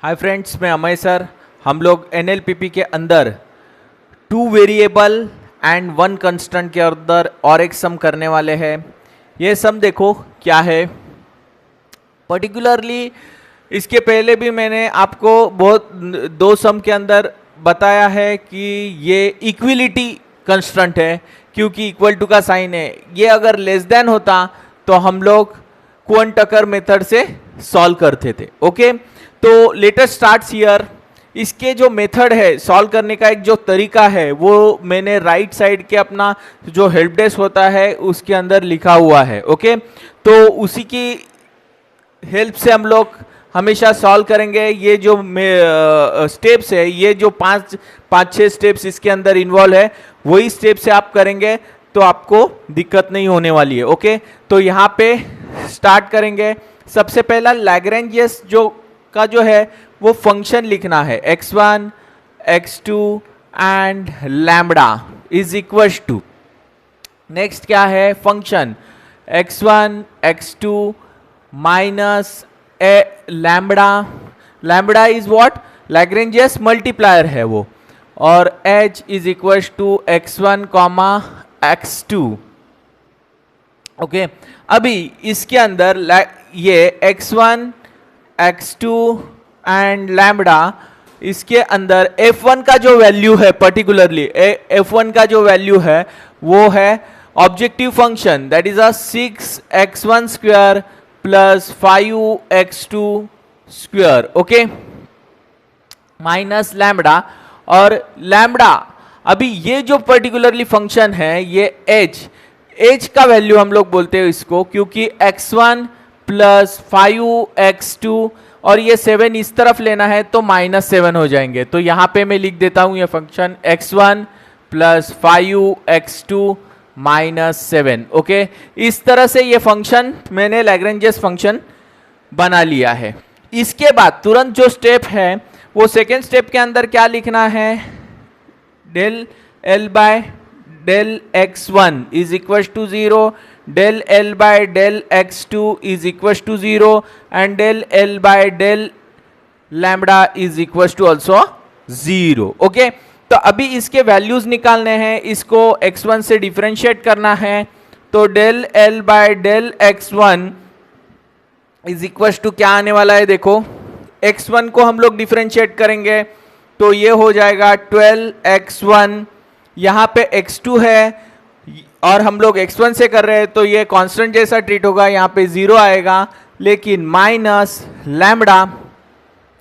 Hi friends, मैं Amay sir. हम लोग एनएलपीपी के अंदर 2 वेरिएबल एंड 1 कंस्टेंट के अंदर और एक सम करने वाले हैं। ये सम देखो क्या है। पर्टिकुलरली इसके पहले भी मैंने आपको बहुत 2 सम के अंदर बताया है कि ये इक्विलिटी कंस्टेंट है, क्योंकि इक्वल टू का साइन है। ये अगर लेस देन होता तो हम लोग क्वांटकर मेथड से सॉल्व करते थे। ओके, तो लेटेस्ट स्टार्ट्स हियर। इसके जो मेथड है सॉल्व करने का, एक जो तरीका है, वो मैंने राइट साइड के अपना जो हेल्प डेस्क होता है उसके अंदर लिखा हुआ है। ओके, तो उसी की हेल्प से हम लोग हमेशा सॉल्व करेंगे। ये जो स्टेप्स है, ये जो पांच छह स्टेप्स इसके अंदर इन्वॉल्व है, वही स्टेप से आप करेंगे तो आपको दिक्कत नहीं होने वाली है। ओके, तो यहाँ पे स्टार्ट करेंगे। सबसे पहला लैग्रेंजियस जो है वो फंक्शन लिखना है। x1 x2 and lambda is equal to, next क्या है, function x1 x2 minus lambda. Lambda is what, Lagrangian multiplier है वो, और h is equal to x1 comma x2। Okay, अभी इसके अंदर ये x1 x2 एंड लैम्बडा, इसके अंदर f1 का जो वैल्यू है, पर्टिकुलरली f1 का जो वैल्यू है वो है objective function, that is 6x1 square plus 5x2 square. Okay, minus lambda. और लैम्बडा, अभी ये जो पर्टिकुलरली फंक्शन है, ये h का वैल्यू हम लोग बोलते हैं इसको, क्योंकि x1 प्लस 5x2 और ये 7 इस तरफ लेना है तो -7 हो जाएंगे। तो यहां पे मैं लिख देता हूं ये function x1 plus 5x2 -7। Okay, इस तरह से ये फंक्शन मैंने लैग्रेंजियस फंक्शन बना लिया है। इसके बाद तुरंत जो स्टेप है वो सेकेंड स्टेप के अंदर क्या लिखना है, del l by del x1 is equal to 0, del L by del x2 is equals to 0 and del L by del lambda is equals to also 0। Okay, तो अभी इसके वैल्यूज निकालने हैं, इसको x1 से डिफरेंशिएट करना है। तो del L by del x1 is equals to क्या आने वाला है, देखो x1 को हम लोग डिफरेंशिएट करेंगे तो ये हो जाएगा 12x1, यहाँ पे x2 है और हम लोग x1 से कर रहे हैं तो ये कांस्टेंट जैसा ट्रीट होगा, यहाँ पे 0 आएगा, लेकिन माइनस लैम्बडा,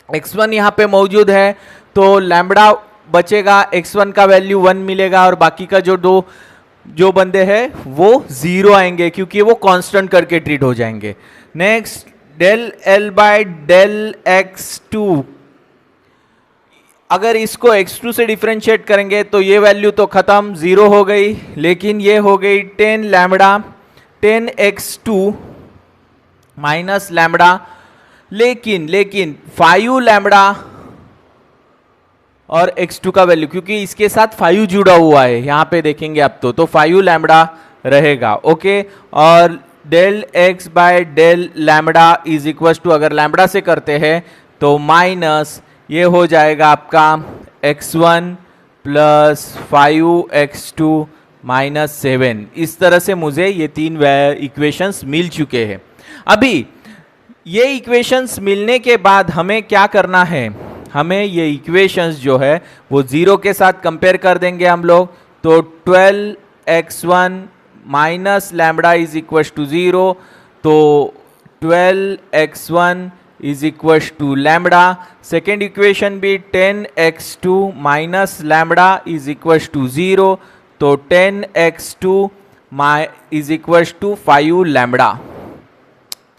x1 यहाँ पे मौजूद है तो लैम्बडा बचेगा, x1 का वैल्यू 1 मिलेगा और बाकी का जो बंदे हैं वो 0 आएंगे, क्योंकि वो कांस्टेंट करके ट्रीट हो जाएंगे। Next, del l by del x2, अगर इसको x2 से डिफरेंशिएट करेंगे तो ये वैल्यू तो खत्म, 0 हो गई, लेकिन ये हो गई 10 लैम्बडा, 10x2 माइनस लैम्बडा, लेकिन 5 लैम्बडा और x2 का वैल्यू, क्योंकि इसके साथ 5 जुड़ा हुआ है, यहां पे देखेंगे आप तो 5 लैम्बडा रहेगा। ओके, और del x by del lambda is equal to, अगर लैम्बडा से करते हैं तो माइनस, ये हो जाएगा आपका x1 प्लस 5x2 -7। इस तरह से मुझे ये 3 इक्वेशंस मिल चुके हैं। अभी ये इक्वेशंस मिलने के बाद हमें क्या करना है, हमें ये इक्वेशंस जो है वो 0 के साथ कंपेयर कर देंगे हम लोग। तो 12x1 minus lambda is equal to 0, तो 12x1 is equal to lambda. Second equation भी 10x2 minus lambda is equal to 0, तो 10x2 is equal to 5 lambda.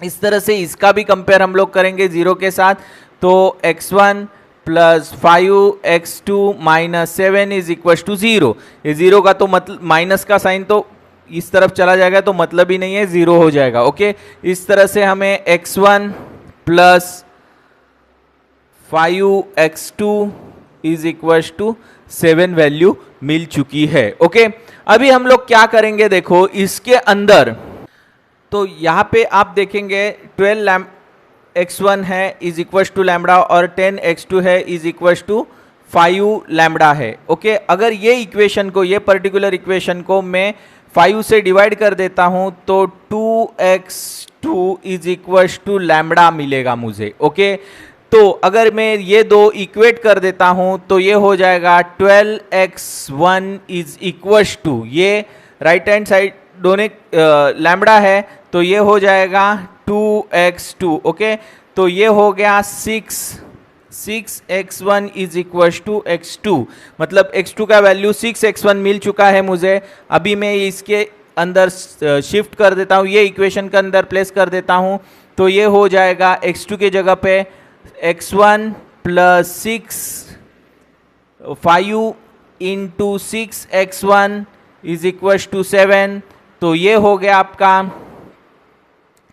इस तरह से इसका भी कंपेयर हम लोग करेंगे 0 के साथ। तो x1 plus 5x2 -7 is equal to 0। ये 0 का तो मतलब माइनस का साइन तो इस तरफ चला जाएगा, तो मतलब ही नहीं है, 0 हो जाएगा। ओके, इस तरह से हमें x1 plus 5x2 is equal to 7 value मिल चुकी है। ओके, अभी हम लोग क्या करेंगे, देखो इसके अंदर, तो यहां पे आप देखेंगे 12 x1 है इज इक्वल टू लैम्बडा और 10 x2 है इज इक्वल टू 5 लैम्बडा है। ओके, अगर ये इक्वेशन को, ये पर्टिकुलर इक्वेशन को मैं 5 से डिवाइड कर देता हूं तो 2x2 is equal to lambda मिलेगा मुझे। ओके, तो अगर मैं ये दो इक्वेट कर देता हूं तो ये हो जाएगा 12x1 इज इक्वल टू, ये राइट हैंड साइड दोनों लैम्बडा है तो ये हो जाएगा 2x2। ओके, तो ये हो गया 6x1 is equal to x2, मतलब x2 का वैल्यू 6x1 मिल चुका है मुझे। अभी मैं इसके अंदर शिफ्ट कर देता हूँ, ये इक्वेशन के अंदर प्लेस कर देता हूँ तो ये हो जाएगा x2 के जगह पे x1 plus 5 into 6x1 is equal to 7, तो ये हो गया आपका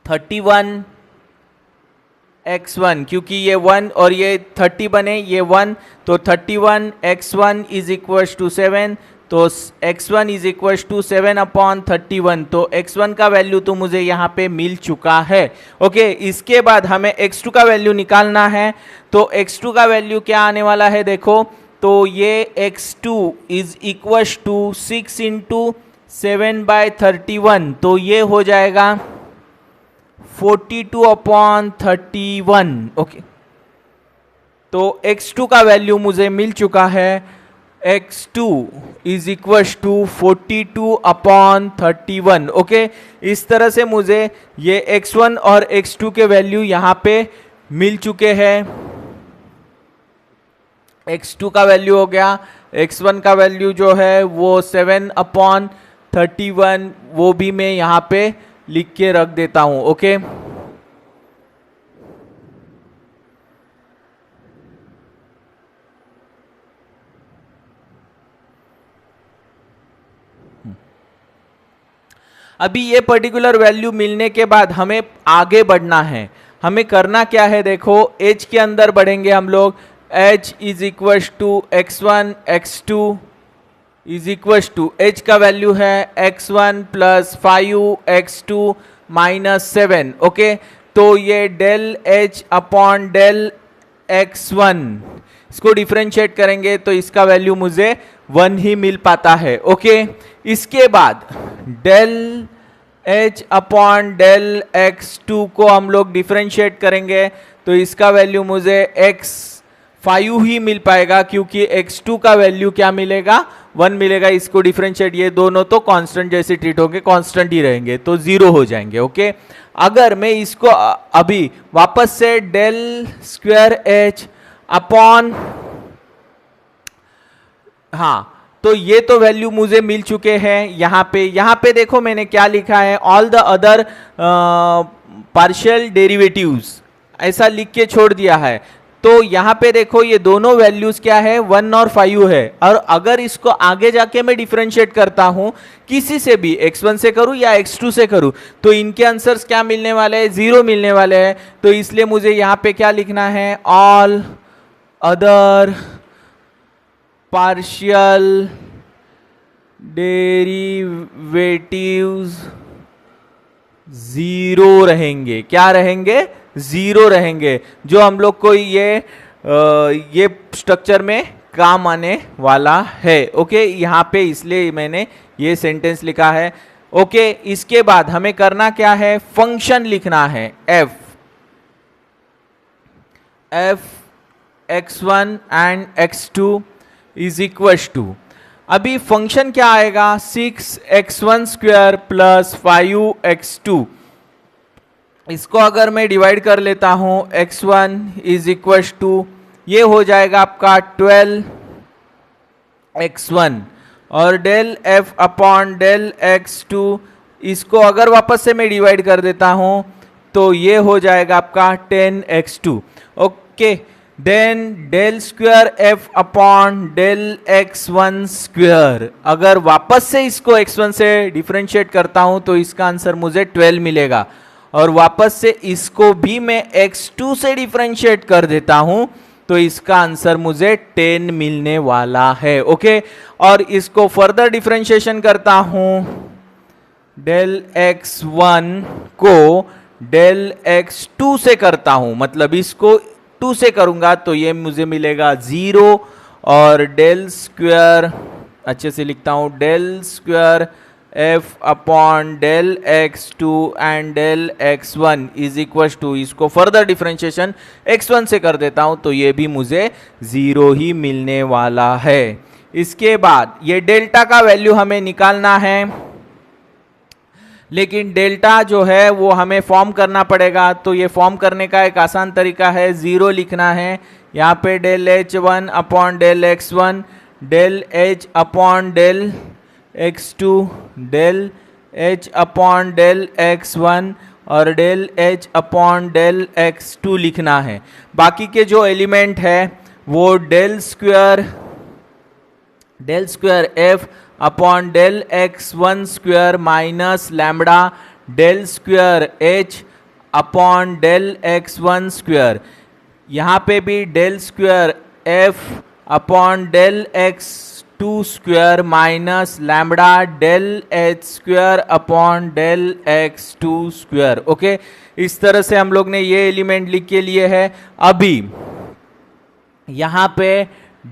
31x1, क्योंकि ये 1 और ये 30 बने, ये 1 तो 31x1 इज इक्वल टू 7, तो x1 इज इक्वल टू 7/31, तो x1 का वैल्यू तो मुझे यहाँ पे मिल चुका है। ओके, इसके बाद हमें x2 का वैल्यू निकालना है, तो x2 का वैल्यू क्या आने वाला है देखो, तो ये x2 is equal to 6 into 7/31, तो ये हो जाएगा 42/31। ओके, तो x2 का वैल्यू मुझे मिल चुका है, x2 is equal to 42/31। Okay, इस तरह से मुझे ये x1 और x2 के वैल्यू यहाँ पे मिल चुके हैं। x2 का वैल्यू हो गया, x1 का वैल्यू जो है वो 7/31, वो भी मैं यहाँ पे लिख के रख देता हूं। ओके, अभी ये पर्टिकुलर वैल्यू मिलने के बाद हमें आगे बढ़ना है। हमें करना क्या है देखो, h के अंदर बढ़ेंगे हम लोग, h is equal to x1 x2 is equal to, h का वैल्यू है x1 plus 5x2 minus 7। Okay, तो ये del h upon del x1, इसको डिफरेंशिएट करेंगे तो इसका वैल्यू मुझे 1 ही मिल पाता है। ओके, इसके बाद del h upon del x2 को हम लोग डिफरेंशिएट करेंगे तो इसका वैल्यू मुझे x5 ही मिल पाएगा, क्योंकि x2 का वैल्यू क्या मिलेगा, 1 मिलेगा। इसको डिफरेंशिएट, ये दोनों तो कांस्टेंट जैसे ट्रीट होंगे, कांस्टेंट ही रहेंगे तो 0 हो जाएंगे। ओके, अगर मैं इसको अभी वापस से डेल स्क्वायर h अपॉन, हाँ, तो ये तो वैल्यू मुझे मिल चुके हैं। यहाँ पे देखो मैंने क्या लिखा है, all the other partial derivatives, ऐसा लिख के छोड़ दिया है। तो यहाँ पे देखो ये दोनों वैल्यूज क्या है, 1 और 5 है, और अगर इसको आगे जाके मैं डिफरेंशिएट करता हूँ किसी से भी, x1 से करूँ या x2 से करूँ, तो इनके आंसर्स क्या मिलने वाले हैं, 0 मिलने वाले हैं। तो इसलिए मुझे यहाँ पे क्या लिखना है, ऑल अदर पार्शियल डेरिवेटिव्स 0 रहेंगे। क्या रहेंगे, 0 रहेंगे, जो हम लोग को ये स्ट्रक्चर में काम आने वाला है। ओके, यहाँ पे इसलिए मैंने ये सेंटेंस लिखा है। ओके, इसके बाद हमें करना क्या है, फंक्शन लिखना है f x1 and x2 is equal to, अभी फंक्शन क्या आएगा, 6x1 स्क्वायर प्लस 5x2, इसको अगर मैं डिवाइड कर लेता हूं, x1 इज इक्वल टू, ये हो जाएगा आपका 12x1 और del f upon del x2, इसको अगर वापस से मैं डिवाइड कर देता हूं तो ये हो जाएगा आपका 10x2। Okay, then del square f upon del x1 square, अगर वापस से इसको x1 से डिफरेंशिएट करता हूं तो इसका आंसर मुझे 12 मिलेगा, और वापस से इसको भी मैं x2 से डिफरेंशिएट कर देता हूं तो इसका आंसर मुझे 10 मिलने वाला है। ओके, और इसको फर्दर डिफरेंशिएशन करता हूं, डेल x1 को डेल एक्स टू से करता हूं, मतलब इसको 2 से करूंगा तो ये मुझे मिलेगा 0, और डेल स्क्वायर, अच्छे से लिखता हूं, del square F upon del x two and del x one is equal to, इसको फर्दर डिफरेंशिएशन x1 से कर देता हूं तो ये भी मुझे 0 ही मिलने वाला है। इसके बाद ये डेल्टा का वैल्यू हमें निकालना है, लेकिन डेल्टा जो है वो हमें फॉर्म करना पड़ेगा। तो ये फॉर्म करने का एक आसान तरीका है, 0 लिखना है, यहाँ पे del H one upon del x one, del H upon del x two, del H upon del x one और del H upon del x two लिखना है। बाकी के जो एलिमेंट है वो del square F upon del x one square minus lambda del square H upon del x one square, यहाँ पे भी del square F upon del x two square minus lambda del H square upon del x two square. Okay, इस तरह से हम लोग ने ये एलिमेंट लिख के लिए है। अभी यहाँ पे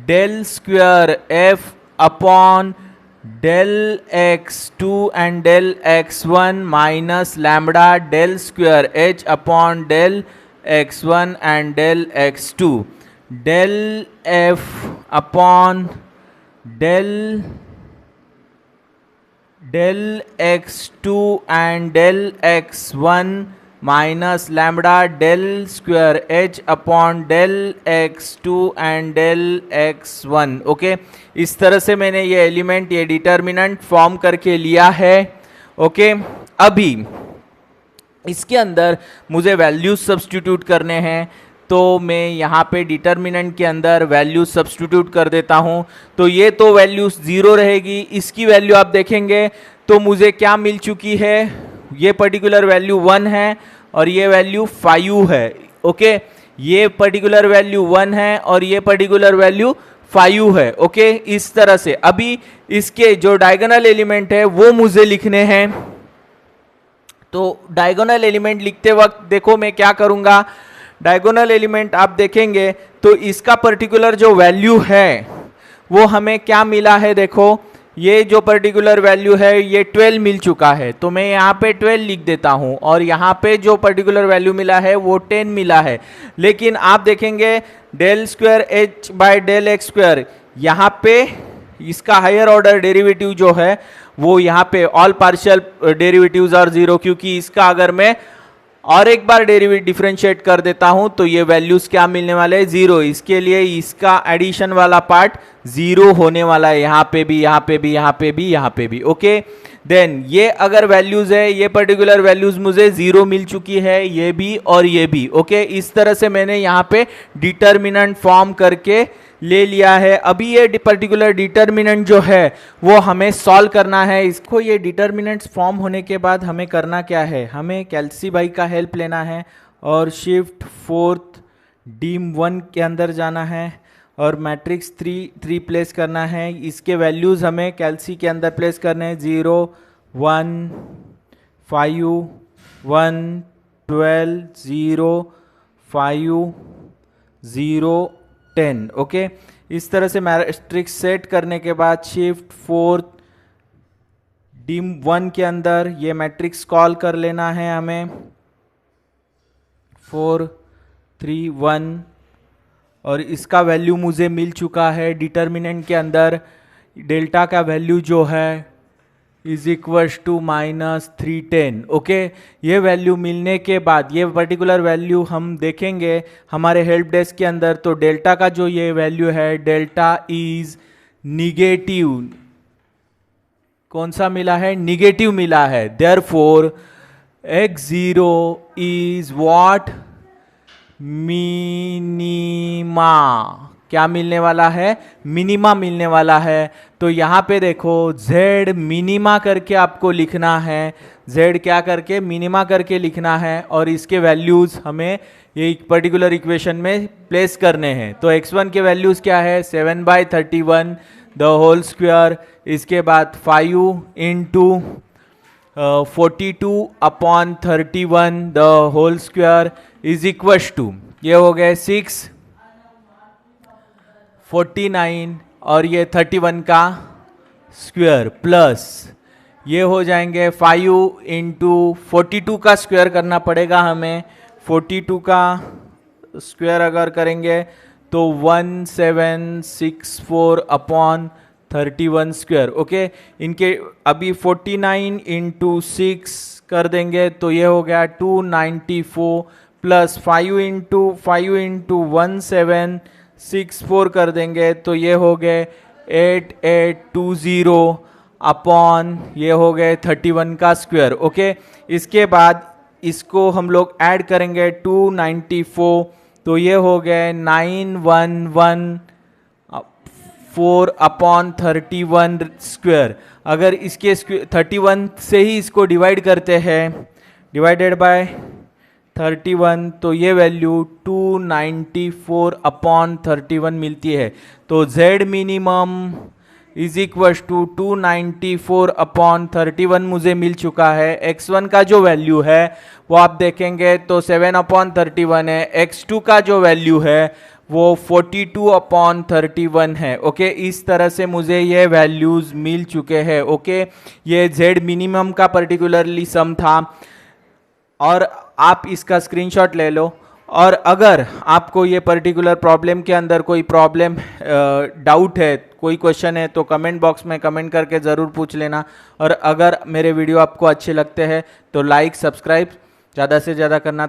del square F upon del x two and del x one minus lambda del square H upon del x one and del x two, del f upon del x two and del x one minus lambda del square H upon del x two and del x one. Okay, इस तरह से मैंने ये element, ये determinant form करके लिया है। Okay, अभी इसके अंदर मुझे वैल्यूज सब्स्टिट्यूट करने हैं, तो मैं यहाँ पे डिटर्मिनेंट के अंदर वैल्यू सब्स्टिट्यूट कर देता हूँ। तो ये तो वैल्यू 0 रहेगी, इसकी वैल्यू आप देखेंगे तो मुझे क्या मिल चुकी है, ये पर्टिकुलर वैल्यू 1 है और ये वैल्यू 5 है। ओके, ये पर्टिकुलर वैल्यू 1 है और ये पर्टिकुलर वैल्यू 5 है। ओके, इस तरह से अभी इसके जो डायगोनल एलिमेंट है वो मुझे लिखने हैं। तो डायगोनल एलिमेंट लिखते वक्त देखो मैं क्या करूंगा, डायगोनल एलिमेंट आप देखेंगे तो इसका पर्टिकुलर जो वैल्यू है वो हमें क्या मिला है, देखो ये जो पर्टिकुलर वैल्यू है ये 12 मिल चुका है, तो मैं यहाँ पे 12 लिख देता हूँ, और यहाँ पे जो पर्टिकुलर वैल्यू मिला है वो 10 मिला है। लेकिन आप देखेंगे del square h by del x square, यहाँ पे इसका हायर ऑर्डर डेरिवेटिव जो है वो यहाँ पे ऑल पार्शियल डेरिवेटिव्स आर 0, क्योंकि इसका अगर मैं और एक बार डेरिवेटिव डिफरेंशिएट कर देता हूं तो ये वैल्यूज क्या मिलने वाले हैं, 0। इसके लिए इसका एडिशन वाला पार्ट 0 होने वाला है, यहाँ पे भी, यहाँ पे भी, यहाँ पे भी, यहाँ पे भी। ओके, देन ये अगर वैल्यूज है, ये पर्टिकुलर वैल्यूज मुझे 0 मिल चुकी है, ये भी और ये भी। ओके, इस तरह से मैंने यहाँ पे डिटर्मिनेंट फॉर्म करके ले लिया है। अभी ये पर्टिकुलर डिटर्मिनेंट जो है वो हमें सॉल्व करना है। इसको ये डिटर्मिनेंट्स फॉर्म होने के बाद हमें करना क्या है, हमें कैल्सी भाई का हेल्प लेना है और शिफ्ट 4th डीम 1 के अंदर जाना है और मैट्रिक्स 3 प्लेस करना है। इसके वैल्यूज़ हमें कैल्सी के अंदर प्लेस करने हैं, 0 1 5 1 12 0 5 0 10। ओके, इस तरह से मैट्रिक्स सेट करने के बाद शिफ्ट 4th डीम 1 के अंदर ये मैट्रिक्स कॉल कर लेना है हमें, 4 3 1, और इसका वैल्यू मुझे मिल चुका है डिटर्मिनेंट के अंदर। डेल्टा का वैल्यू जो है इज इक्वल्स टू -310। ओके, ये वैल्यू मिलने के बाद ये पर्टिकुलर वैल्यू हम देखेंगे हमारे हेल्प डेस्क के अंदर। तो डेल्टा का जो ये वैल्यू है, डेल्टा इज निगेटिव, कौन सा मिला है, निगेटिव मिला है। Therefore x0 is what, minima, क्या मिलने वाला है, मिनिमा मिलने वाला है। तो यहाँ पे देखो z मिनिमा करके आपको लिखना है, z क्या करके, मिनिमा करके लिखना है, और इसके वैल्यूज हमें ये पर्टिकुलर इक्वेशन में प्लेस करने हैं। तो x1 के वैल्यूज क्या है, 7/31 द होल स्क्वायर, इसके बाद 5 into 42/31 the whole square is equal to, ये हो गए 6, 49 और ये 31 का स्क्वायर प्लस ये हो जाएंगे 5 इंटू 42 का स्क्वायर करना पड़ेगा हमें। 42 का स्क्वायर अगर करेंगे तो 1764/31 स्क्वायर। ओके, इनके अभी 49 इंटू 6 कर देंगे तो ये हो गया 294 प्लस 5 इंटू 1764 कर देंगे तो ये हो गए 8820 अपॉन ये हो गए 31 का स्क्वायर। ओके, इसके बाद इसको हम लोग ऐड करेंगे 294 तो ये हो गए 9114/31 स्क्वायर। अगर इसके 31 से ही इसको डिवाइड करते हैं, डिवाइडेड बाय 31 तो ये वैल्यू 294/31 मिलती है। तो z minimum is equal to 294/31 मुझे मिल चुका है। x1 का जो वैल्यू है वो आप देखेंगे तो 7/31 है। x2 का जो वैल्यू है वो 42/31 है। ओके, इस तरह से मुझे ये वैल्यूज मिल चुके हैं। ओके, ये z मिनिमम का पर्टिकुलरली सम था और आप इसका स्क्रीनशॉट ले लो। और अगर आपको ये पर्टिकुलर प्रॉब्लम के अंदर कोई प्रॉब्लम डाउट है, कोई क्वेश्चन है तो कमेंट बॉक्स में कमेंट करके ज़रूर पूछ लेना। और अगर मेरे वीडियो आपको अच्छे लगते हैं तो लाइक सब्सक्राइब ज़्यादा से ज़्यादा करना।